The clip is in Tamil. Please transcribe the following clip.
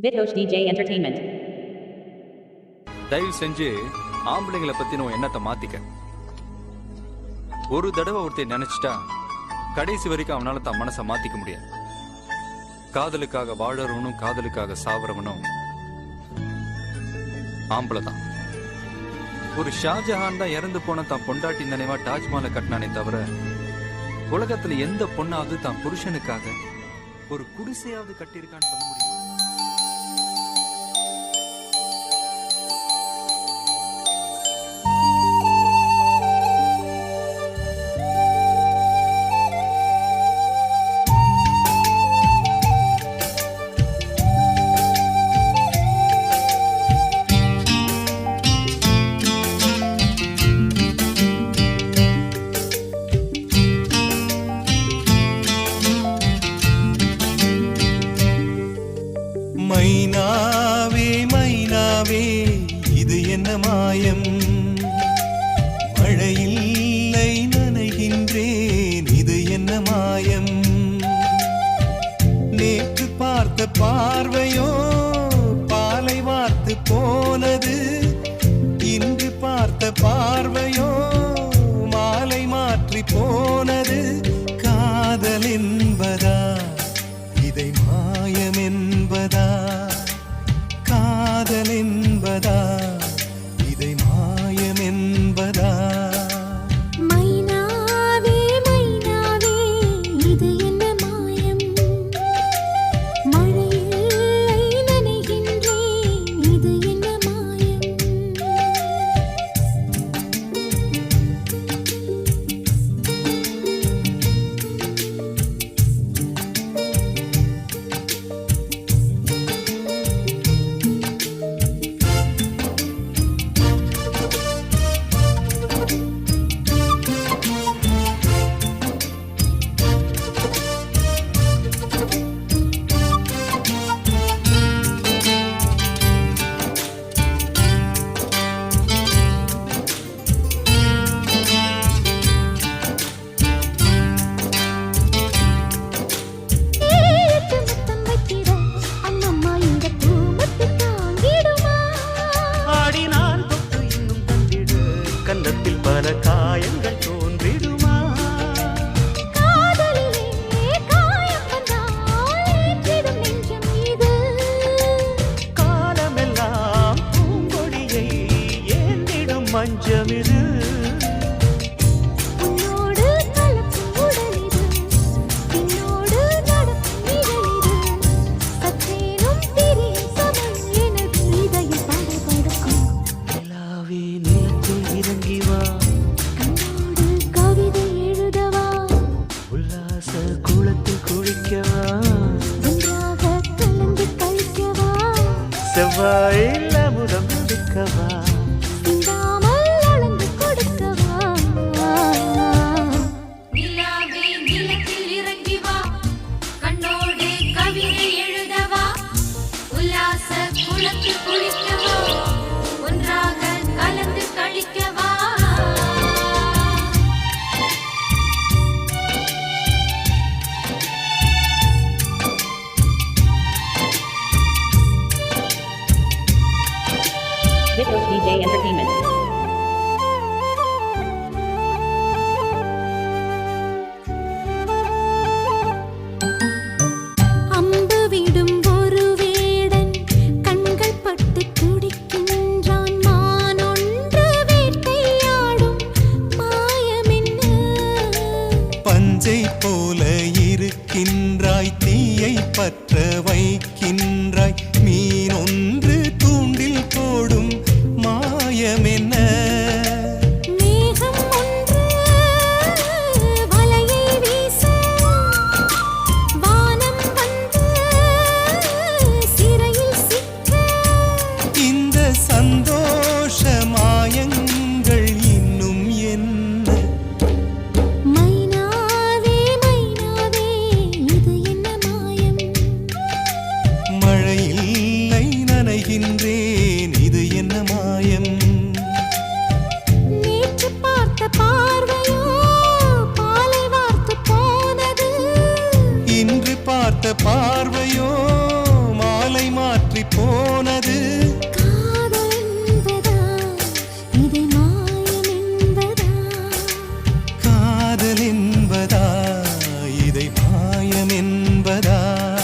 Vidhosh DJ Entertainment. தயவு செஞ்சு ஆம்பளைங்களை பத்தின எண்ணத்தை மாத்திக்க. ஒரு தடவை ஒருத்தர் நினைச்சிட்டா கடைசி வரைக்கும் அவனால தான் மனசை மாத்திக்க முடியாது. காதலுக்காக வாழறவனும் காதலுக்காக சாவறவனும் ஆம்பளை தான். ஒரு ஷாஜஹான் தான் இறந்து போன தான் பொண்டாட்டி நினைவா தாஜ்மஹாலை கட்டினானே தவிர உலகத்துல எந்த பொண்ணாவது தான் புருஷனுக்காக ஒரு குடிசையாவது கட்டியிருக்கான்னு சொல்ல முடியும்? மைனாவே மைனாவே இது என்ன மாயம், மழையில்லை நனைகின்றேன் இது என்ன மாயம், நேற்று பார்த்த பார்வையோ பாலை வார்த்து போனது, இன்று பார்த்த பார்வையோ மாலை மாற்றி போனது, காதல் என்பதா இதை மாயம் என்பதா, காதல் என்பதா இதை மாயம் என்பதா? மைனாவே மைனாவே இது என்ன மாயம், மழையில்லை நனைகின்றேன் இது என்ன மாயம். கன்னத்தில் பல காயங்கள் தோன்றிடுமா? காதலிலே காயம் வந்தால் ஏற்றிடும் நெஞ்சம் இது, காலமெல்லாம் பூங்கொடியை ஏந்திடும் மஞ்சம் இது, உன்னோடு கலக்கும் உடலிது, பின்னோடு நடக்கும் நிழலிது, சற்றேனும் பிரியும் சமம் எனது இதயம் படபடக்கும். நிலாவே நிலத்தில் இறங்கி வா, கண்ணோடு கவிதை எழுதவா, உல்லாச குளத்தில் குளிக்கவா, ஒன்றாக கலந்து கழிக்கவா, செவ்வாயில் அமுதம் முடிக்கவா, சிந்தாமல் அளந்து கொடுக்கவா. நிலாவே நிலத்தில் இறங்கி வா, கண்ணோடு கவிதை எழுதவா, உல்லாச குளத்தில் குளிக்கவா, ஒன்றாக கலந்து கழிக்கவா. Vidhosh DJ Entertainment. அம்பு விடும் ஒரு வேடன் கண்கள் பட்டு துடிக்கின்றான், மான் ஒன்று வேட்டையாடும் மாயமென்ன. பஞ்சை போல இருக்கின்றாய், தீயை பற்ற வைக்கின்றாய், மீன் ஒன்று தூண்டில் போடும் மாயம் என்ன? மேகம் ஒன்று வலையை வீச, வானம் வந்து சிறையில் சிக்க, இந்த சந்தோஷ மாயங்கள் இன்னும் என்ன? மைனாவே மைனாவே இது என்ன மாயம், மழையில்லை நனைகின்றேன்